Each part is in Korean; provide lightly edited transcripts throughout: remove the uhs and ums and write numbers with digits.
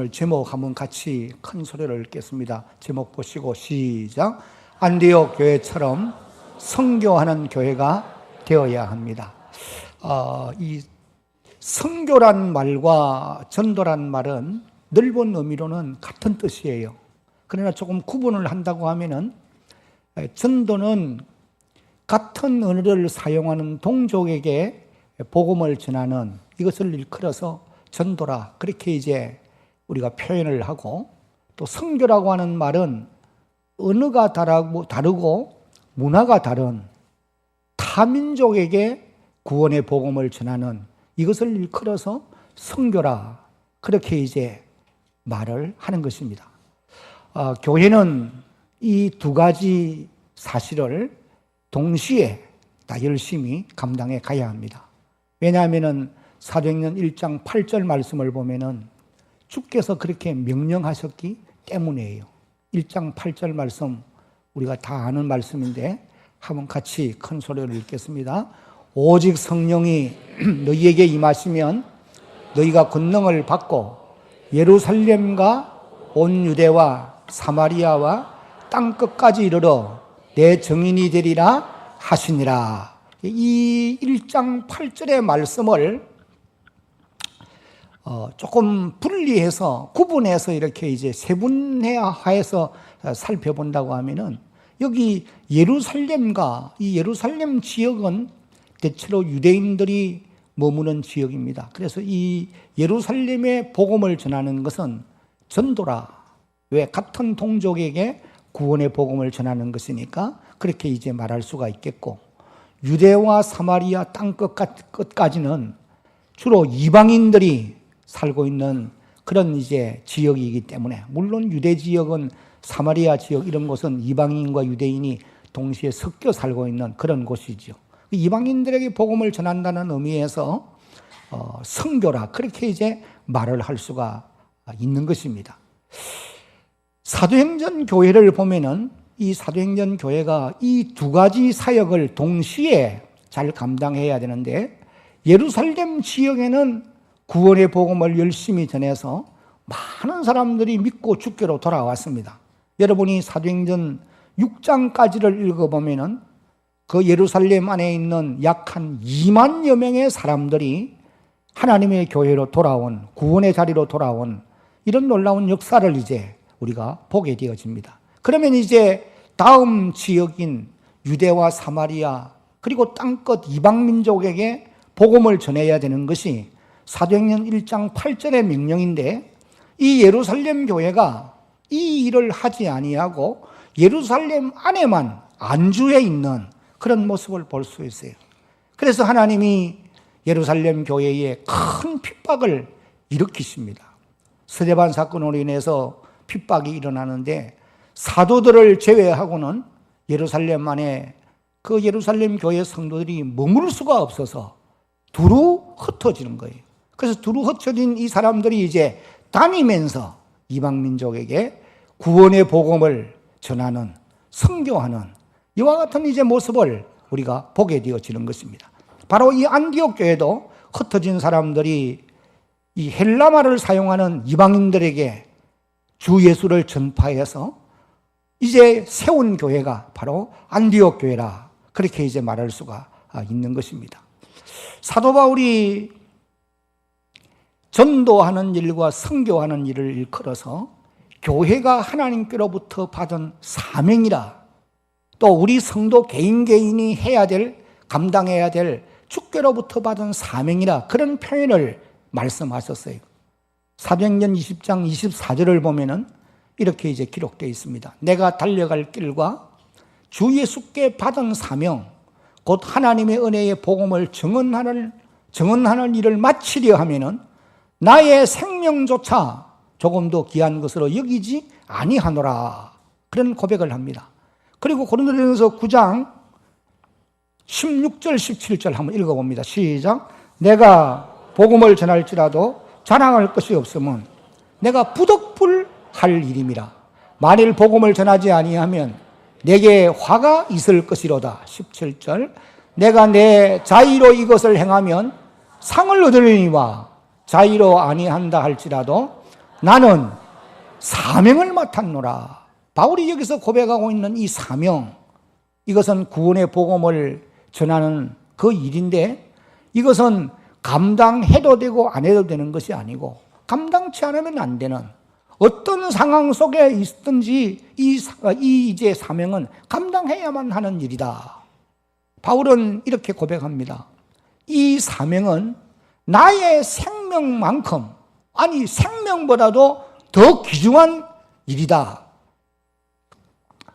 오늘 제목 한번 같이 큰 소리를 읽겠습니다. 제목 보시고 시작. 안디옥 교회처럼 선교하는 교회가 되어야 합니다. 이 선교란 말과 전도란 말은 넓은 의미로는 같은 뜻이에요. 그러나 조금 구분을 한다고 하면은 전도는 같은 언어를 사용하는 동족에게 복음을 전하는 이것을 일컬어서 전도라 그렇게 이제 우리가 표현을 하고, 또 선교라고 하는 말은 언어가 다르고 문화가 다른 타민족에게 구원의 복음을 전하는 이것을 일컬어서 선교라 그렇게 이제 말을 하는 것입니다. 교회는 이 두 가지 사실을 동시에 다 열심히 감당해 가야 합니다. 왜냐하면 사도행전 1장 8절 말씀을 보면은 주께서 그렇게 명령하셨기 때문이에요. 1장 8절 말씀 우리가 다 아는 말씀인데 한번 같이 큰 소리로 읽겠습니다. 오직 성령이 너희에게 임하시면 너희가 권능을 받고 예루살렘과 온 유대와 사마리아와 땅끝까지 이르러 내 증인이 되리라 하시니라. 이 1장 8절의 말씀을 조금 분리해서 구분해서 이렇게 이제 세분화해서 살펴본다고 하면은, 여기 예루살렘과 이 예루살렘 지역은 대체로 유대인들이 머무는 지역입니다. 그래서 이 예루살렘의 복음을 전하는 것은 전도라. 왜? 같은 동족에게 구원의 복음을 전하는 것이니까 그렇게 이제 말할 수가 있겠고, 유대와 사마리아 땅끝까지는 주로 이방인들이 살고 있는 그런 이제 지역이기 때문에, 물론 유대 지역은 사마리아 지역 이런 곳은 이방인과 유대인이 동시에 섞여 살고 있는 그런 곳이죠. 이방인들에게 복음을 전한다는 의미에서 선교라 그렇게 이제 말을 할 수가 있는 것입니다. 사도행전 교회를 보면은 이 사도행전 교회가 이 두 가지 사역을 동시에 잘 감당해야 되는데, 예루살렘 지역에는 구원의 복음을 열심히 전해서 많은 사람들이 믿고 주께로 돌아왔습니다. 여러분이 사도행전 6장까지를 읽어보면은 그 예루살렘 안에 있는 약 한 2만여 명의 사람들이 하나님의 교회로 돌아온, 구원의 자리로 돌아온 이런 놀라운 역사를 이제 우리가 보게 되어집니다. 그러면 이제 다음 지역인 유대와 사마리아 그리고 땅끝 이방민족에게 복음을 전해야 되는 것이 사도행전 1장 8절의 명령인데, 이 예루살렘 교회가 이 일을 하지 아니하고 예루살렘 안에만 안주해 있는 그런 모습을 볼 수 있어요. 그래서 하나님이 예루살렘 교회에 큰 핍박을 일으키십니다. 스데반 사건으로 인해서 핍박이 일어나는데, 사도들을 제외하고는 예루살렘 안에 그 예루살렘 교회 성도들이 머물 수가 없어서 두루 흩어지는 거예요. 그래서 두루 흩어진 이 사람들이 이제 다니면서 이방민족에게 구원의 복음을 전하는, 선교하는 이와 같은 이제 모습을 우리가 보게 되어지는 것입니다. 바로 이 안디옥 교회도 흩어진 사람들이 이 헬라말을 사용하는 이방인들에게 주 예수를 전파해서 이제 세운 교회가 바로 안디옥 교회라 그렇게 이제 말할 수가 있는 것입니다. 사도 바울이 전도하는 일과 선교하는 일을 일컬어서 교회가 하나님께로부터 받은 사명이라, 또 우리 성도 개인이 해야 될, 감당해야 될 주께로부터 받은 사명이라 그런 표현을 말씀하셨어요. 사도행전 20장 24절을 보면은 이렇게 이제 기록되어 있습니다. 내가 달려갈 길과 주 예수께 받은 사명, 곧 하나님의 은혜의 복음을 증언하는 일을 마치려 하면은 나의 생명조차 조금도 귀한 것으로 여기지 아니하노라. 그런 고백을 합니다. 그리고 고린도전서 9장 16절 17절 한번 읽어봅니다. 시작. 내가 복음을 전할지라도 자랑할 것이 없으면 내가 부득불할 일임이라. 만일 복음을 전하지 아니하면 내게 화가 있을 것이로다. 17절. 내가 내 자의로 이것을 행하면 상을 얻으려니와 자의로 아니한다 할지라도 나는 사명을 맡았노라. 바울이 여기서 고백하고 있는 이 사명, 이것은 구원의 복음을 전하는 그 일인데, 이것은 감당해도 되고 안 해도 되는 것이 아니고 감당치 않으면 안 되는, 어떤 상황 속에 있든지 이 이제 사명은 감당해야만 하는 일이다. 바울은 이렇게 고백합니다. 이 사명은 나의 생명만큼, 아니 생명보다도 더 귀중한 일이다.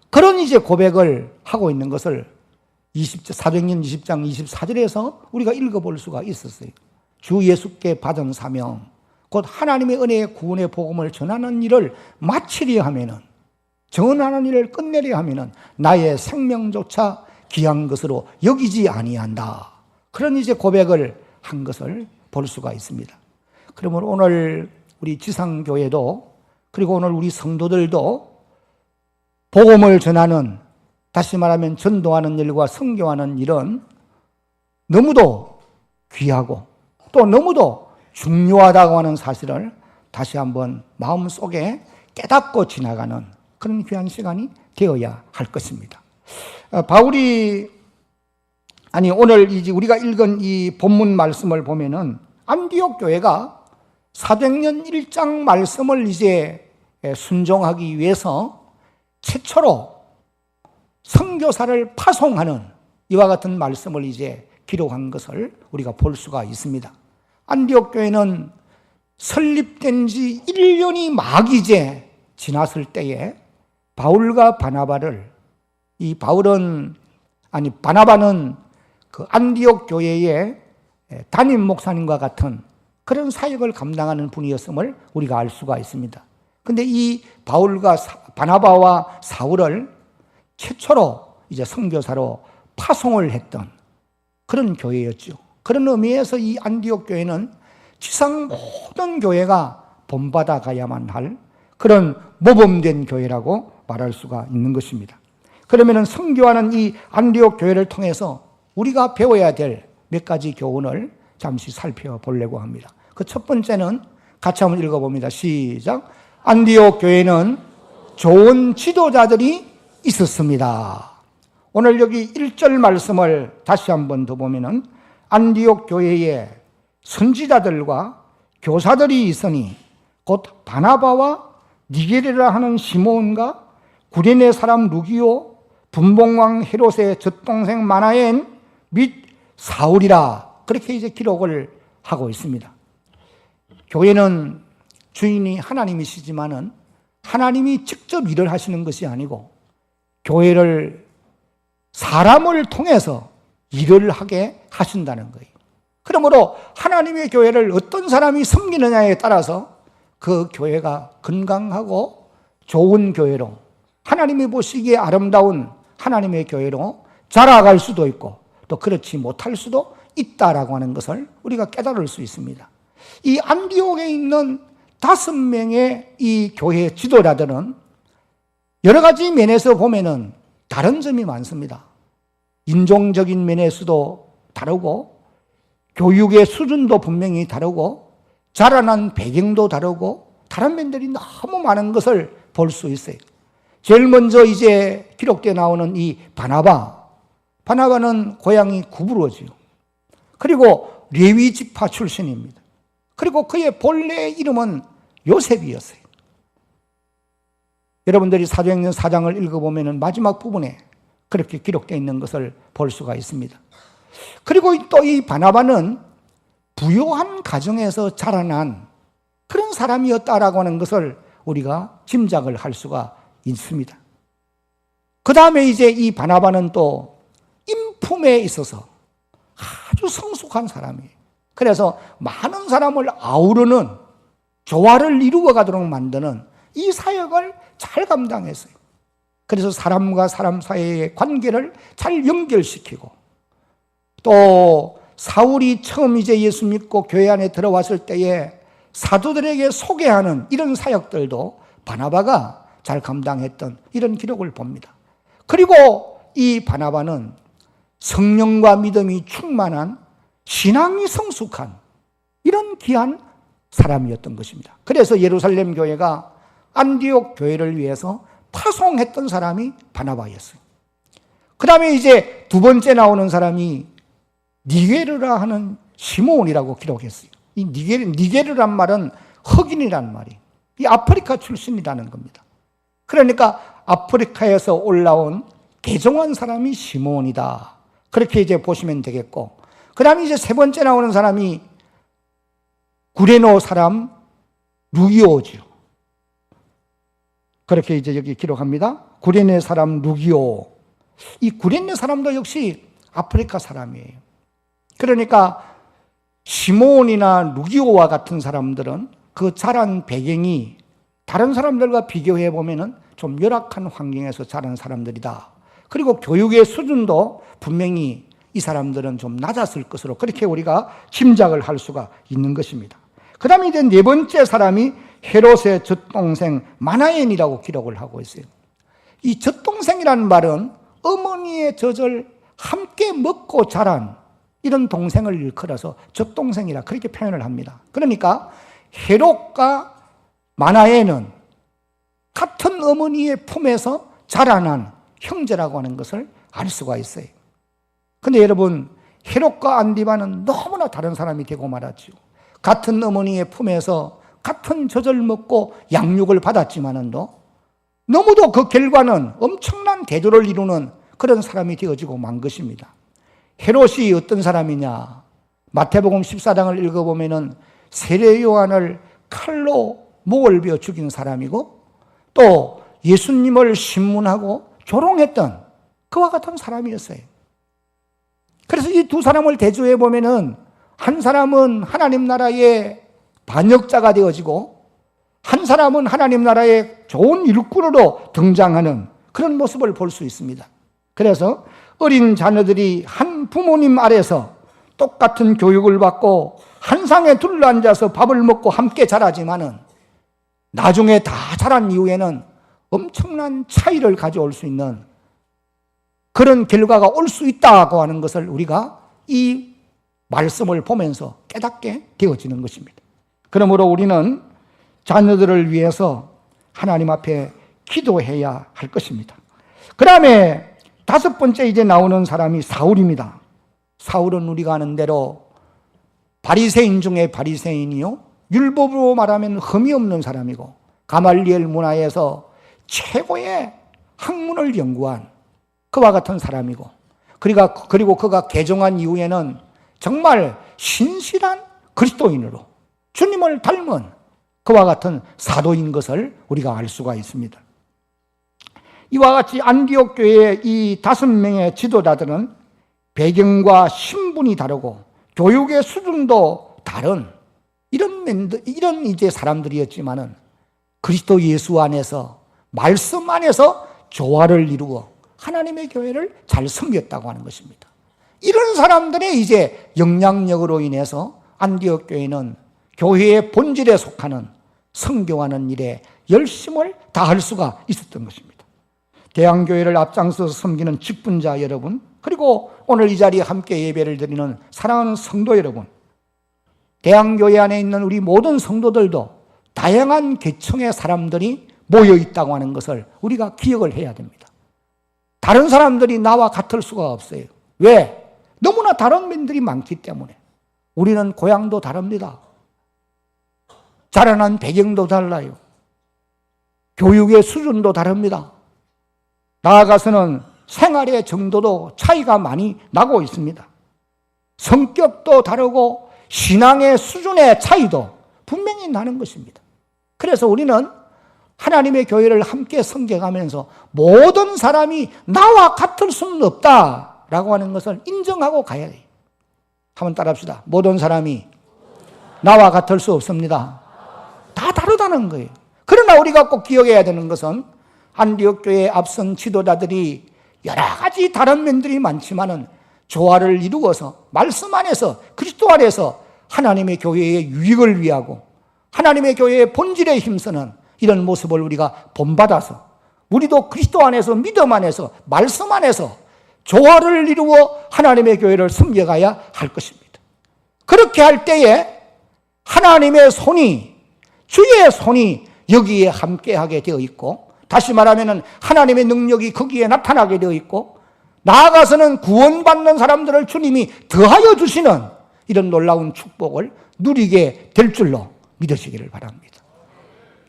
그런 이제 고백을 하고 있는 것을 사도행전 20장 24절에서 우리가 읽어볼 수가 있었어요. 주 예수께 받은 사명, 곧 하나님의 은혜의 구원의 복음을 전하는 일을 마치려 하면은, 전하는 일을 끝내려 하면은 나의 생명조차 귀한 것으로 여기지 아니한다. 그런 이제 고백을 한 것을 볼 수가 있습니다. 그러면 오늘 우리 지상교회도, 그리고 오늘 우리 성도들도 복음을 전하는, 다시 말하면 전도하는 일과 선교하는 일은 너무도 귀하고 또 너무도 중요하다고 하는 사실을 다시 한번 마음속에 깨닫고 지나가는 그런 귀한 시간이 되어야 할 것입니다. 오늘 이제 우리가 읽은 이 본문 말씀을 보면은 안디옥 교회가 사도행전 1장 말씀을 이제 순종하기 위해서 최초로 선교사를 파송하는 이와 같은 말씀을 이제 기록한 것을 우리가 볼 수가 있습니다. 안디옥 교회는 설립된 지 1년이 막 이제 지났을 때에 바울과 바나바를, 바나바는 그 안디옥 교회의 담임 목사님과 같은 그런 사역을 감당하는 분이었음을 우리가 알 수가 있습니다. 근데 이 바나바와 사울을 최초로 이제 선교사로 파송을 했던 그런 교회였죠. 그런 의미에서 이 안디옥 교회는 지상 모든 교회가 본받아 가야만 할 그런 모범된 교회라고 말할 수가 있는 것입니다. 그러면 선교하는 이 안디옥 교회를 통해서 우리가 배워야 될 몇 가지 교훈을 잠시 살펴보려고 합니다. 그 첫 번째는 같이 한번 읽어봅니다. 시작. 안디옥 교회는 좋은 지도자들이 있었습니다. 오늘 여기 1절 말씀을 다시 한번 더 보면은 안디옥 교회에 선지자들과 교사들이 있으니 곧 바나바와 니게르라 하는 시몬과 구레네 사람 루기오, 분봉왕 헤롯의 젖동생 마나엔 및 사울이라, 그렇게 이제 기록을 하고 있습니다. 교회는 주인이 하나님이시지만은 하나님이 직접 일을 하시는 것이 아니고 교회를 사람을 통해서 일을 하게 하신다는 거예요. 그러므로 하나님의 교회를 어떤 사람이 섬기느냐에 따라서 그 교회가 건강하고 좋은 교회로, 하나님이 보시기에 아름다운 하나님의 교회로 자라갈 수도 있고 또 그렇지 못할 수도 있다라고 하는 것을 우리가 깨달을 수 있습니다. 이 안디옥에 있는 5명의 이 교회 지도자들은 여러 가지 면에서 보면은 다른 점이 많습니다. 인종적인 면에서도 다르고, 교육의 수준도 분명히 다르고, 자라난 배경도 다르고, 다른 면들이 너무 많은 것을 볼 수 있어요. 제일 먼저 이제 기록되어 나오는 이 바나바는 고향이 구브로지요. 그리고 레위 지파 출신입니다. 그리고 그의 본래 이름은 요셉이었어요. 여러분들이 사도행전 4장을 읽어보면 마지막 부분에 그렇게 기록되어 있는 것을 볼 수가 있습니다. 그리고 또 이 바나바는 부유한 가정에서 자라난 그런 사람이었다라고 하는 것을 우리가 짐작을 할 수가 있습니다. 그 다음에 이제 이 바나바는 또 인품에 있어서 아주 성숙한 사람이에요. 그래서 많은 사람을 아우르는, 조화를 이루어 가도록 만드는 이 사역을 잘 감당했어요. 그래서 사람과 사람 사이의 관계를 잘 연결시키고, 또 사울이 처음 이제 예수 믿고 교회 안에 들어왔을 때에 사도들에게 소개하는 이런 사역들도 바나바가 잘 감당했던 이런 기록을 봅니다. 그리고 이 바나바는 성령과 믿음이 충만한, 신앙이 성숙한 이런 귀한 사람이었던 것입니다. 그래서 예루살렘 교회가 안디옥 교회를 위해서 파송했던 사람이 바나바였어요. 그 다음에 이제 두 번째 나오는 사람이 니게르라 하는 시몬이라고 기록했어요. 이 니게르란 말은 흑인이란 말이에요. 이 아프리카 출신이라는 겁니다. 그러니까 아프리카에서 올라온 개종한 사람이 시몬이다. 그렇게 이제 보시면 되겠고, 그 다음에 이제 세 번째 나오는 사람이 구레노 사람 루기오죠. 그렇게 이제 여기 기록합니다. 구레네 사람 루기오. 이 구레네 사람도 역시 아프리카 사람이에요. 그러니까 시몬이나 루기오와 같은 사람들은 그 자란 배경이 다른 사람들과 비교해 보면은 좀 열악한 환경에서 자란 사람들이다. 그리고 교육의 수준도 분명히 이 사람들은 좀 낮았을 것으로 그렇게 우리가 짐작을 할 수가 있는 것입니다. 그 다음에 이제 네 번째 사람이 헤롯의 젖동생 마나엔이라고 기록을 하고 있어요. 이 젖동생이라는 말은 어머니의 젖을 함께 먹고 자란 이런 동생을 일컬어서 젖동생이라 그렇게 표현을 합니다. 그러니까 헤롯과 마나엔은 같은 어머니의 품에서 자라난 형제라고 하는 것을 알 수가 있어요. 근데 여러분, 헤롯과 안디바는 너무나 다른 사람이 되고 말았죠. 같은 어머니의 품에서 같은 젖을 먹고 양육을 받았지만은도 너무도 그 결과는 엄청난 대조를 이루는 그런 사람이 되어지고 만 것입니다. 헤롯이 어떤 사람이냐? 마태복음 14장을 읽어보면은 세례 요한을 칼로 목을 베어 죽인 사람이고 또 예수님을 신문하고 조롱했던 그와 같은 사람이었어요. 그래서 이 두 사람을 대조해 보면은 한 사람은 하나님 나라의 반역자가 되어지고 한 사람은 하나님 나라의 좋은 일꾼으로 등장하는 그런 모습을 볼 수 있습니다. 그래서 어린 자녀들이 한 부모님 아래서 똑같은 교육을 받고 한 상에 둘러앉아서 밥을 먹고 함께 자라지만은 나중에 다 자란 이후에는 엄청난 차이를 가져올 수 있는 그런 결과가 올 수 있다고 하는 것을 우리가 이 말씀을 보면서 깨닫게 되어지는 것입니다. 그러므로 우리는 자녀들을 위해서 하나님 앞에 기도해야 할 것입니다. 그 다음에 다섯 번째 이제 나오는 사람이 사울입니다. 사울은 우리가 아는 대로 바리새인 중에 바리새인이요, 율법으로 말하면 흠이 없는 사람이고 가말리엘 문화에서 최고의 학문을 연구한 그와 같은 사람이고, 그리고 그가 개종한 이후에는 정말 신실한 그리스도인으로 주님을 닮은 그와 같은 사도인 것을 우리가 알 수가 있습니다. 이와 같이 안디옥 교회의 이 5명의 지도자들은 배경과 신분이 다르고 교육의 수준도 다른 이런 이제 사람들이었지만은 그리스도 예수 안에서 말씀 안에서 조화를 이루어 하나님의 교회를 잘 섬겼다고 하는 것입니다. 이런 사람들의 이제 영향력으로 인해서 안디옥 교회는 교회의 본질에 속하는 선교하는 일에 열심을 다할 수가 있었던 것입니다. 대항교회를 앞장서서 섬기는 직분자 여러분, 그리고 오늘 이 자리에 함께 예배를 드리는 사랑하는 성도 여러분, 대항교회 안에 있는 우리 모든 성도들도 다양한 계층의 사람들이 모여 있다고 하는 것을 우리가 기억을 해야 됩니다. 다른 사람들이 나와 같을 수가 없어요. 왜? 너무나 다른 면들이 많기 때문에. 우리는 고향도 다릅니다. 자라난 배경도 달라요. 교육의 수준도 다릅니다. 나아가서는 생활의 정도도 차이가 많이 나고 있습니다. 성격도 다르고 신앙의 수준의 차이도 분명히 나는 것입니다. 그래서 우리는 하나님의 교회를 함께 섬겨가면서 모든 사람이 나와 같을 수는 없다라고 하는 것을 인정하고 가야 돼요. 한번 따라합시다. 모든 사람이 나와 같을 수 없습니다. 다 다르다는 거예요. 그러나 우리가 꼭 기억해야 되는 것은 안디옥 교회의 앞선 지도자들이 여러 가지 다른 면들이 많지만은 조화를 이루어서 말씀 안에서 그리스도 안에서 하나님의 교회의 유익을 위하고 하나님의 교회의 본질에 힘쓰는 이런 모습을 우리가 본받아서 우리도 그리스도 안에서 믿음 안에서 말씀 안에서 조화를 이루어 하나님의 교회를 섬겨가야 할 것입니다. 그렇게 할 때에 하나님의 손이, 주의 손이 여기에 함께하게 되어 있고, 다시 말하면 하나님의 능력이 거기에 나타나게 되어 있고, 나아가서는 구원받는 사람들을 주님이 더하여 주시는 이런 놀라운 축복을 누리게 될 줄로 믿으시기를 바랍니다.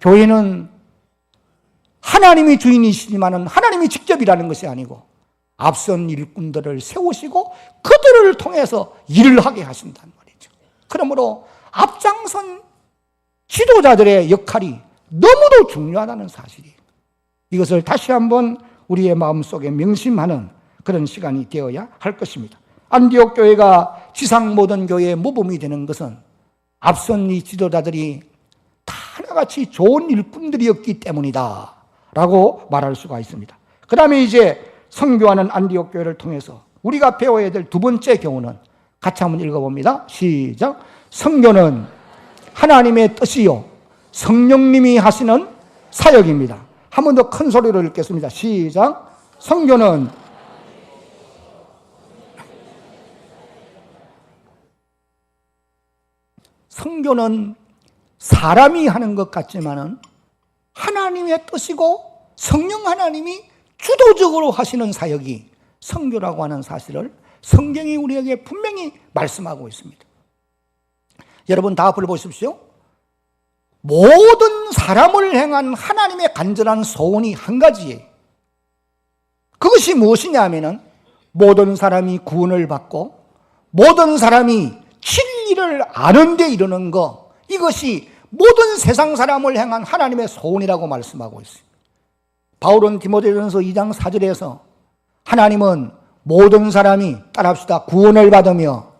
교회는 하나님이 주인이시지만 하나님이 직접 일하는 것이 아니고 앞선 일꾼들을 세우시고 그들을 통해서 일을 하게 하신단 말이죠. 그러므로 앞장선 지도자들의 역할이 너무도 중요하다는 사실이에요. 이것을 다시 한번 우리의 마음속에 명심하는 그런 시간이 되어야 할 것입니다. 안디옥 교회가 지상 모든 교회의 모범이 되는 것은 앞선 이 지도자들이 다 하나같이 좋은 일꾼들이었기 때문이다 라고 말할 수가 있습니다. 그 다음에 이제 선교하는 안디옥 교회를 통해서 우리가 배워야 될 두 번째 교훈은 같이 한번 읽어봅니다. 시작. 선교는 하나님의 뜻이요 성령님이 하시는 사역입니다. 한 번 더 큰 소리로 읽겠습니다. 시작. 선교는 사람이 하는 것 같지만은 하나님의 뜻이고 성령 하나님이 주도적으로 하시는 사역이 선교라고 하는 사실을 성경이 우리에게 분명히 말씀하고 있습니다. 여러분 다 앞을 보십시오. 모든 사람을 향한 하나님의 간절한 소원이 한 가지예요. 그것이 무엇이냐 하면은 모든 사람이 구원을 받고 모든 사람이 진리를 아는 데 이르는 것, 이것이 모든 세상 사람을 향한 하나님의 소원이라고 말씀하고 있어요. 바울은 디모데전서 2장 4절에서 하나님은 모든 사람이 따라합시다. 구원을 받으며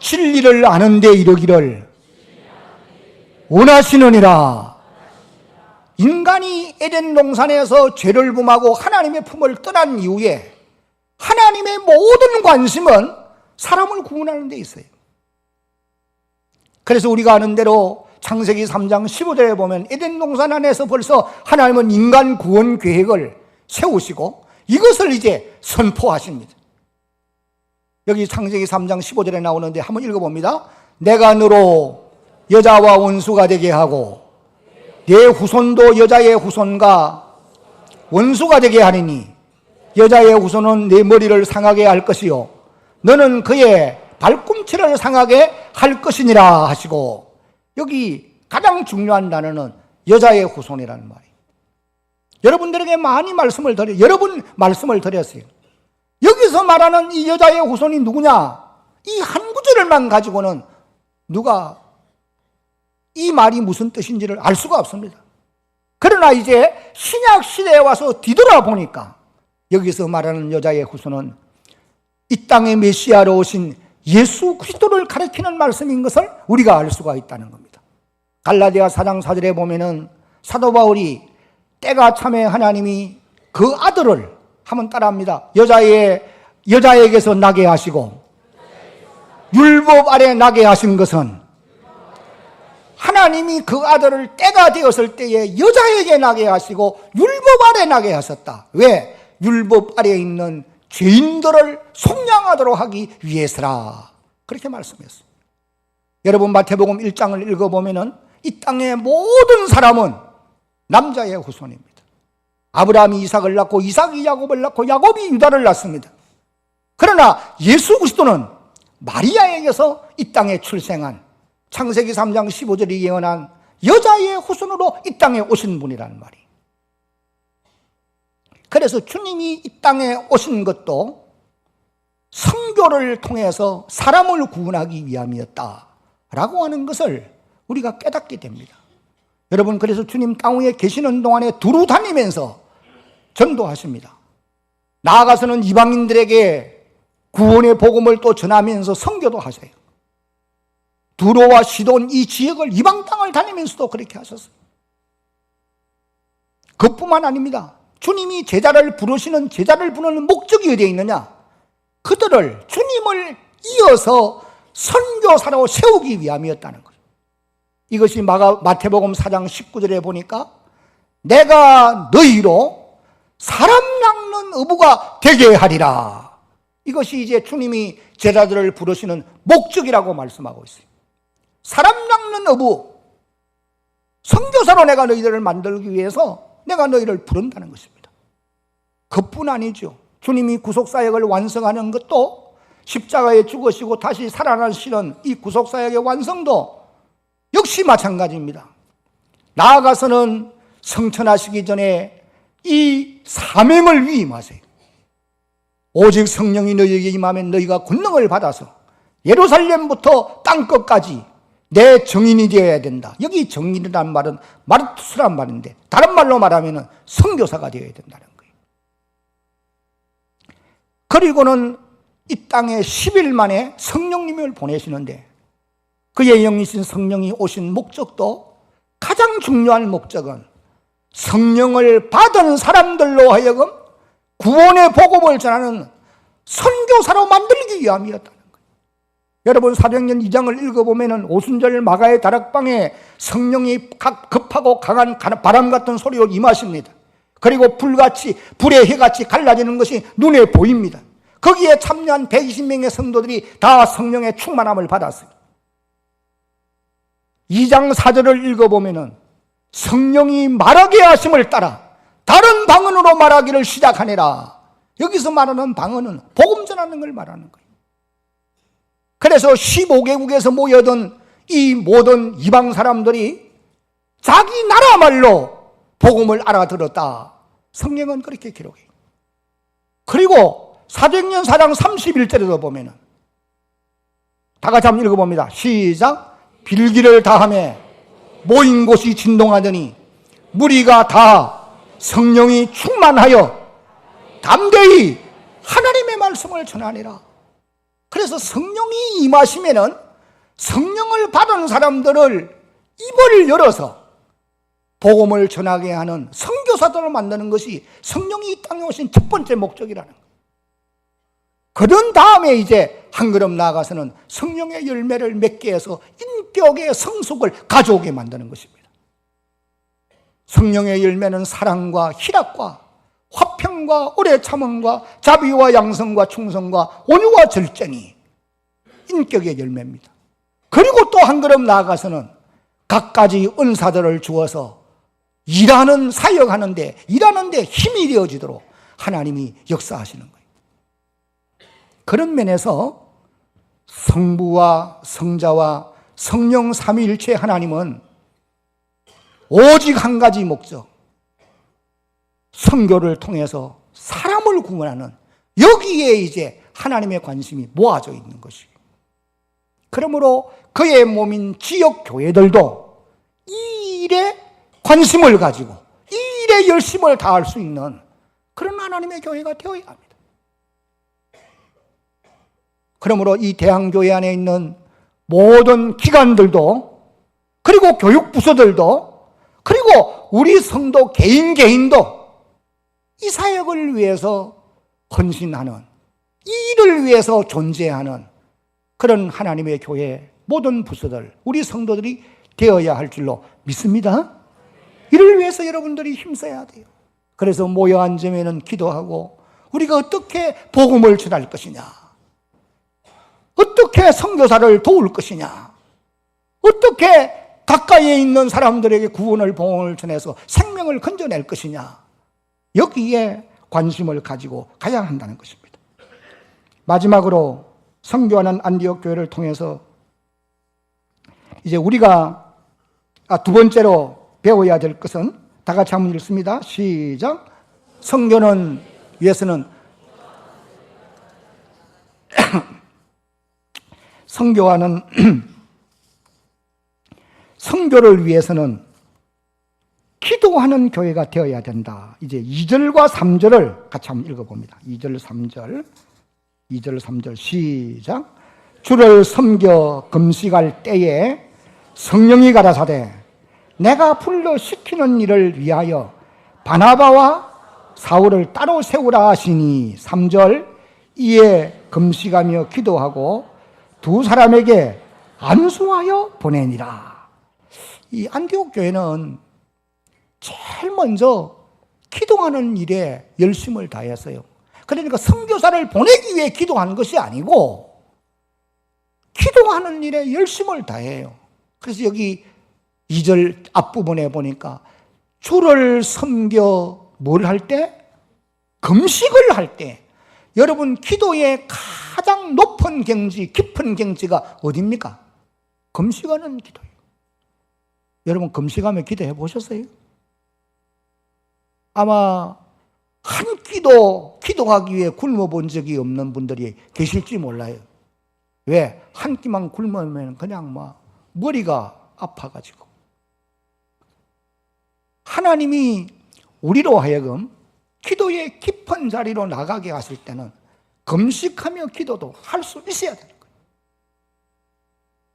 진리를 아는 데 이르기를 원하시느니라. 인간이 에덴 동산에서 죄를 범하고 하나님의 품을 떠난 이후에 하나님의 모든 관심은 사람을 구원하는 데 있어요. 그래서 우리가 아는 대로 창세기 3장 15절에 보면 에덴 동산 안에서 벌써 하나님은 인간 구원 계획을 세우시고 이것을 이제 선포하십니다. 여기 창세기 3장 15절에 나오는데 한번 읽어봅니다. 내가 너로 여자와 원수가 되게 하고 내 후손도 여자의 후손과 원수가 되게 하리니 여자의 후손은 내 머리를 상하게 할 것이요 너는 그의 발꿈치를 상하게 할 것이니라 하시고, 여기 가장 중요한 단어는 여자의 후손이라는 말이에요. 여러분들에게 많이 여러 번 말씀을 드렸어요. 여기서 말하는 이 여자의 후손이 누구냐? 이 한 구절만 가지고는 누가 이 말이 무슨 뜻인지를 알 수가 없습니다. 그러나 이제 신약 시대에 와서 뒤돌아보니까 여기서 말하는 여자의 후손은 이 땅의 메시아로 오신 예수 그리스도를 가리키는 말씀인 것을 우리가 알 수가 있다는 겁니다. 갈라디아 4장 4절에 보면은 사도 바울이 때가 참에 하나님이 그 아들을 한번 따라합니다. 여자에게서 나게 하시고 율법 아래 나게 하신 것은 하나님이 그 아들을 때가 되었을 때에 여자에게 나게 하시고 율법 아래 나게 하셨다. 왜? 율법 아래에 있는 죄인들을 속량하도록 하기 위해서라. 그렇게 말씀했어요. 여러분 마태복음 1장을 읽어보면은 이 땅의 모든 사람은 남자의 후손입니다. 아브라함이 이삭을 낳고 이삭이 야곱을 낳고 야곱이 유다를 낳습니다. 그러나 예수 그리스도는 마리아에게서 이 땅에 출생한 창세기 3장 15절이 예언한 여자의 후손으로 이 땅에 오신 분이라는 말이에요. 그래서 주님이 이 땅에 오신 것도 선교를 통해서 사람을 구원하기 위함이었다라고 하는 것을 우리가 깨닫게 됩니다. 여러분, 그래서 주님 땅 위에 계시는 동안에 두루 다니면서 전도하십니다. 나아가서는 이방인들에게 구원의 복음을 또 전하면서 선교도 하세요. 두로와 시돈 이 지역을 이방 땅을 다니면서도 그렇게 하셨어요. 그뿐만 아닙니다. 주님이 제자를 부르는 목적이 어디에 있느냐? 그들을 주님을 이어서 선교사로 세우기 위함이었다는 거죠. 이것이 마태복음 4장 19절에 보니까 내가 너희로 사람 낚는 어부가 되게 하리라. 이것이 이제 주님이 제자들을 부르시는 목적이라고 말씀하고 있어요. 사람 낚는 어부, 선교사로 내가 너희들을 만들기 위해서 내가 너희를 부른다는 것입니다. 그뿐 아니죠. 주님이 구속사역을 완성하는 것도 십자가에 죽으시고 다시 살아나시는 이 구속사역의 완성도 역시 마찬가지입니다. 나아가서는 성천하시기 전에 이 사명을 위임하세요. 오직 성령이 너희에게 임하면 너희가 권능을 받아서 예루살렘부터 땅끝까지 내 증인이 되어야 된다. 여기 증인이라는 말은 마르투스란 말인데 다른 말로 말하면 선교사가 되어야 된다는 거예요. 그리고는 이 땅에 10일 만에 성령님을 보내시는데 그의 영이신 성령이 오신 목적도 가장 중요한 목적은 성령을 받은 사람들로 하여금 구원의 복음을 전하는 선교사로 만들기 위함이었다는 거예요. 여러분 사도행전 2장을 읽어보면 오순절 마가의 다락방에 성령이 급하고 강한 바람 같은 소리로 임하십니다. 그리고 불의 해같이 갈라지는 것이 눈에 보입니다. 거기에 참여한 120명의 성도들이 다 성령의 충만함을 받았어요. 2장 4절을 읽어보면 성령이 말하게 하심을 따라 다른 방언으로 말하기를 시작하니라. 여기서 말하는 방언은 복음 전하는 걸 말하는 거예요. 그래서 15개국에서 모여든 이 모든 이방 사람들이 자기 나라 말로 복음을 알아들었다. 성경은 그렇게 기록해요. 그리고 사도행전 4장 31절에도 보면은 다 같이 한번 읽어봅니다. 시작. 빌기를 다하며 모인 곳이 진동하더니 무리가 다 성령이 충만하여 담대히 하나님의 말씀을 전하니라. 그래서 성령이 임하시면은 성령을 받은 사람들을 입을 열어서 복음을 전하게 하는 선교사들을 만드는 것이 성령이 이 땅에 오신 첫 번째 목적이라는 거예요. 그런 다음에 이제 한 걸음 나아가서는 성령의 열매를 맺게 해서 인격의 성숙을 가져오게 만드는 것입니다. 성령의 열매는 사랑과 희락과 화평과 오래 참음과 자비와 양성과 충성과 온유와 절제니 인격의 열매입니다. 그리고 또 한 걸음 나아가서는 갖가지 은사들을 주어서 사역하는데 일하는데 힘이 되어지도록 하나님이 역사하시는 거예요. 그런 면에서 성부와 성자와 성령 삼위일체 하나님은 오직 한 가지 목적, 선교를 통해서 사람을 구원하는, 여기에 이제 하나님의 관심이 모아져 있는 것이에요. 그러므로 그의 몸인 지역 교회들도 이 일에 관심을 가지고 이 일에 열심을 다할 수 있는 그런 하나님의 교회가 되어야 합니다. 그러므로 이 대한교회 안에 있는 모든 기관들도, 그리고 교육부서들도, 그리고 우리 성도 개인도 이 사역을 위해서 헌신하는, 이 일을 위해서 존재하는 그런 하나님의 교회 모든 부서들, 우리 성도들이 되어야 할 줄로 믿습니다. 이를 위해서 여러분들이 힘써야 돼요. 그래서 모여 앉으면 기도하고 우리가 어떻게 복음을 전할 것이냐, 어떻게 선교사를 도울 것이냐, 어떻게 가까이에 있는 사람들에게 구원을 복음을 전해서 생명을 건져낼 것이냐, 여기에 관심을 가지고 가야 한다는 것입니다. 마지막으로 선교하는 안디옥 교회를 통해서 이제 우리가 두 번째로 배워야 될 것은, 다 같이 한번 읽습니다. 시작. 선교는 위해서는 선교하는 선교를 위해서는 기도하는 교회가 되어야 된다. 이제 2절과 3절을 같이 한번 읽어봅니다. 2절, 3절. 2절, 3절 시작. 주를 섬겨 금식할 때에 성령이 가라사대 내가 불러 시키는 일을 위하여 바나바와 사울을 따로 세우라 하시니. 3절. 이에 금식하며 기도하고 두 사람에게 안수하여 보내니라. 이 안디옥 교회는 제일 먼저 기도하는 일에 열심을 다했어요. 그러니까 선교사를 보내기 위해 기도하는 것이 아니고 기도하는 일에 열심을 다해요. 그래서 여기 2절 앞부분에 보니까 주를 섬겨 뭘 할 때? 금식을 할 때. 여러분, 기도의 가장 높은 경지, 깊은 경지가 어디입니까? 금식하는 기도예요. 여러분, 금식하며 기도해 보셨어요? 아마 한 끼도 기도하기 위해 굶어 본 적이 없는 분들이 계실지 몰라요. 왜? 한 끼만 굶으면 그냥 막 머리가 아파가지고. 하나님이 우리로 하여금 기도의 깊은 자리로 나가게 하실 때는 금식하며 기도도 할 수 있어야 되는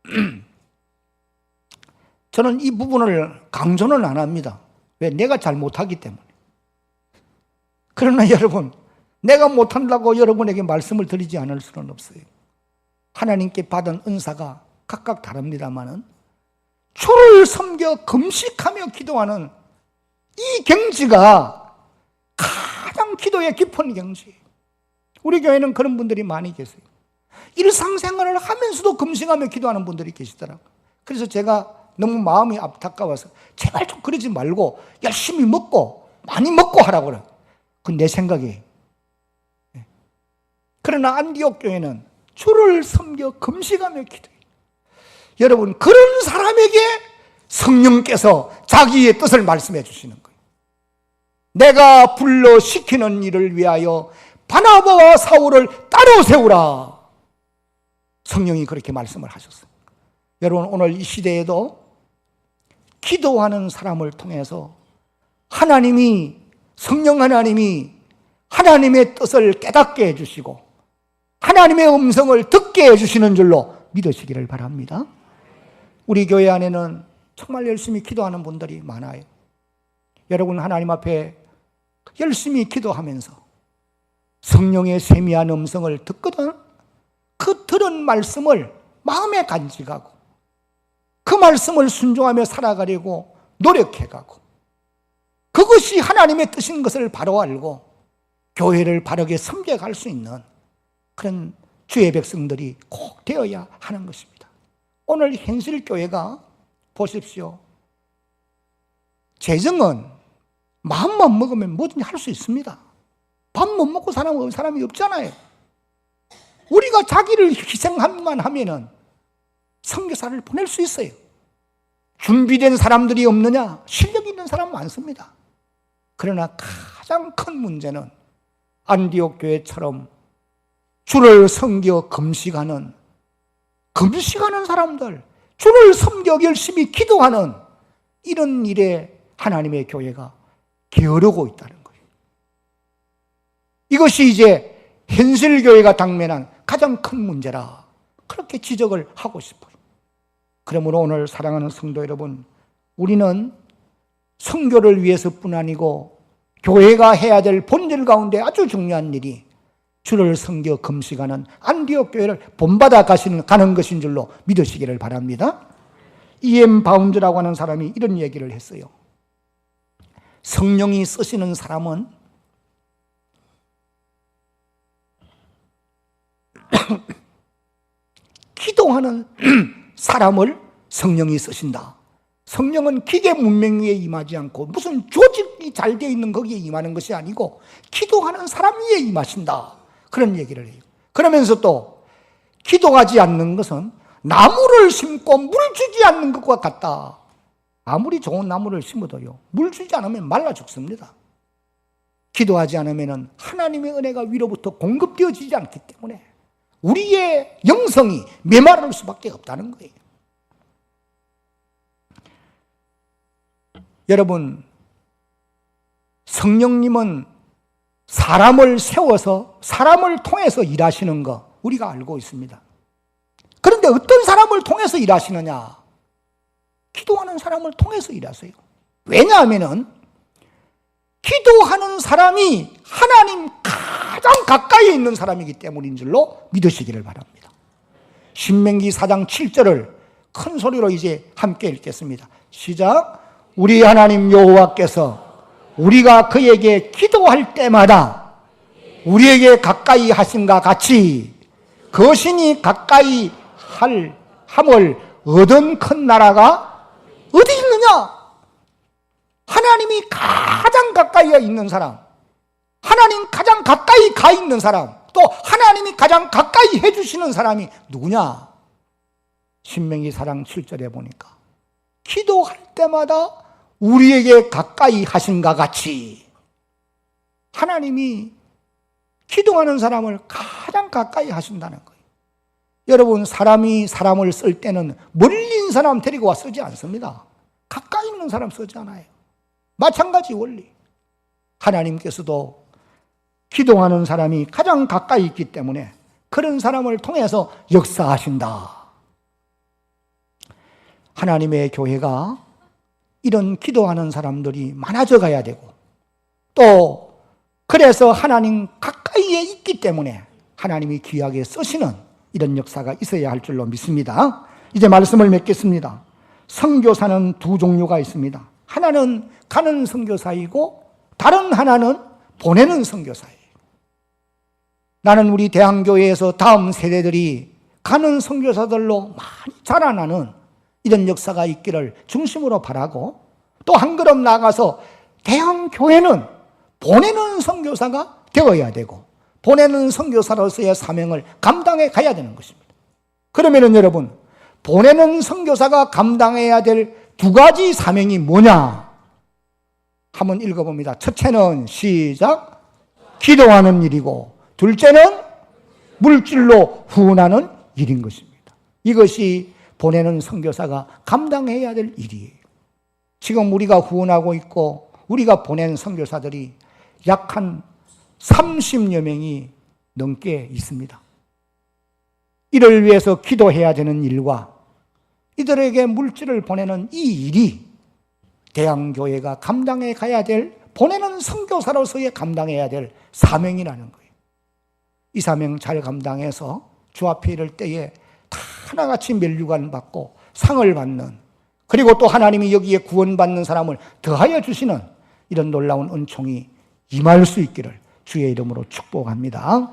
거예요. 저는 이 부분을 강조는 안 합니다. 왜? 내가 잘 못하기 때문에. 그러나 여러분, 내가 못한다고 여러분에게 말씀을 드리지 않을 수는 없어요. 하나님께 받은 은사가 각각 다릅니다마는 주를 섬겨 금식하며 기도하는 이 경지가 가장 기도의 깊은 경지예요. 우리 교회는 그런 분들이 많이 계세요. 일상생활을 하면서도 금식하며 기도하는 분들이 계시더라고요. 그래서 제가 너무 마음이 안타까워서 제발 좀 그러지 말고 열심히 먹고 많이 먹고 하라고 그래요. 그건 내 생각이에요. 그러나 안디옥 교회는 주를 섬겨 금식하며 기도해요. 여러분, 그런 사람에게 성령께서 자기의 뜻을 말씀해 주시는 거예요. 내가 불러 시키는 일을 위하여 바나바와 사울을 따로 세우라. 성령이 그렇게 말씀을 하셨어요. 여러분, 오늘 이 시대에도 기도하는 사람을 통해서 하나님이, 성령 하나님이 하나님의 뜻을 깨닫게 해주시고 하나님의 음성을 듣게 해주시는 줄로 믿으시기를 바랍니다. 우리 교회 안에는 정말 열심히 기도하는 분들이 많아요. 여러분, 하나님 앞에 열심히 기도하면서 성령의 세미한 음성을 듣거든 그 들은 말씀을 마음에 간직하고 그 말씀을 순종하며 살아가려고 노력해가고 그것이 하나님의 뜻인 것을 바로 알고 교회를 바르게 섬겨갈 수 있는 그런 주의 백성들이 꼭 되어야 하는 것입니다. 오늘 현실교회가 보십시오. 재정은 마음만 먹으면 뭐든지 할 수 있습니다. 밥 못 먹고 사람이 없잖아요. 우리가 자기를 희생만 하면은 선교사를 보낼 수 있어요. 준비된 사람들이 없느냐? 실력 있는 사람 많습니다. 그러나 가장 큰 문제는 안디옥 교회처럼 주를 섬겨 금식하는 사람들, 주를 섬겨 열심히 기도하는 이런 일에 하나님의 교회가 게으르고 있다는 거예요. 이것이 이제 현실교회가 당면한 가장 큰 문제라 그렇게 지적을 하고 싶어요. 그러므로 오늘 사랑하는 성도 여러분, 우리는 선교를 위해서뿐 아니고 교회가 해야 될 본질 가운데 아주 중요한 일이 주를 섬겨 금식하는 안디옥 교회를 본받아 가는 것인 줄로 믿으시기를 바랍니다. E.M. 바운드라고 하는 사람이 이런 얘기를 했어요. 성령이 쓰시는 사람은 기도하는 사람을 성령이 쓰신다. 성령은 기계 문명 위에 임하지 않고 무슨 조직이 잘 되어 있는 거기에 임하는 것이 아니고 기도하는 사람 위에 임하신다. 그런 얘기를 해요. 그러면서 또 기도하지 않는 것은 나무를 심고 물 주지 않는 것과 같다. 아무리 좋은 나무를 심어도요, 물 주지 않으면 말라 죽습니다. 기도하지 않으면 하나님의 은혜가 위로부터 공급되어지지 않기 때문에 우리의 영성이 메마를 수밖에 없다는 거예요. 여러분, 성령님은 사람을 세워서 사람을 통해서 일하시는 거 우리가 알고 있습니다. 그런데 어떤 사람을 통해서 일하시느냐? 기도하는 사람을 통해서 일하세요. 왜냐하면 기도하는 사람이 하나님 가장 가까이 있는 사람이기 때문인 줄로 믿으시기를 바랍니다. 신명기 4장 7절을 큰 소리로 이제 함께 읽겠습니다. 시작. 우리 하나님 여호와께서 우리가 그에게 기도할 때마다 우리에게 가까이 하심과 같이 거신이 가까이 함을 얻은 큰 나라가 어디 있느냐? 하나님이 가장 가까이 있는 사람, 하나님 가장 가까이 가 있는 사람, 또 하나님이 가장 가까이 해주시는 사람이 누구냐? 신명기 4장 7절에 보니까 기도할 때마다 우리에게 가까이 하신가 같이 하나님이 기도하는 사람을 가장 가까이 하신다는 거예요. 여러분, 사람이 사람을 쓸 때는 멀리 있는 사람 데리고 와 쓰지 않습니다. 가까이 있는 사람 쓰지 않아요. 마찬가지 원리. 하나님께서도 기도하는 사람이 가장 가까이 있기 때문에 그런 사람을 통해서 역사하신다. 하나님의 교회가 이런 기도하는 사람들이 많아져 가야 되고, 또 그래서 하나님 가까이에 있기 때문에 하나님이 귀하게 쓰시는 이런 역사가 있어야 할 줄로 믿습니다. 이제 말씀을 맺겠습니다. 선교사는 두 종류가 있습니다. 하나는 가는 선교사이고 다른 하나는 보내는 선교사예요. 나는 우리 대한교회에서 다음 세대들이 가는 선교사들로 많이 자라나는 이런 역사가 있기를 중심으로 바라고, 또 한 걸음 나아가서 대한교회는 보내는 선교사가 되어야 되고 보내는 선교사로서의 사명을 감당해 가야 되는 것입니다. 그러면은 여러분, 보내는 선교사가 감당해야 될 두 가지 사명이 뭐냐? 한번 읽어봅니다. 첫째는 시작, 기도하는 일이고, 둘째는 물질로 후원하는 일인 것입니다. 이것이 보내는 선교사가 감당해야 될 일이에요. 지금 우리가 후원하고 있고 우리가 보낸 선교사들이 약 한 30여 명이 넘게 있습니다. 이를 위해서 기도해야 되는 일과 이들에게 물질을 보내는 이 일이 대한교회가 감당해 가야 될, 보내는 선교사로서의 감당해야 될 사명이라는 거예요. 이 사명 잘 감당해서 주 앞에 이를 때에 다 하나같이 면류관 받고 상을 받는, 그리고 또 하나님이 여기에 구원받는 사람을 더하여 주시는 이런 놀라운 은총이 임할 수 있기를 주의 이름으로 축복합니다.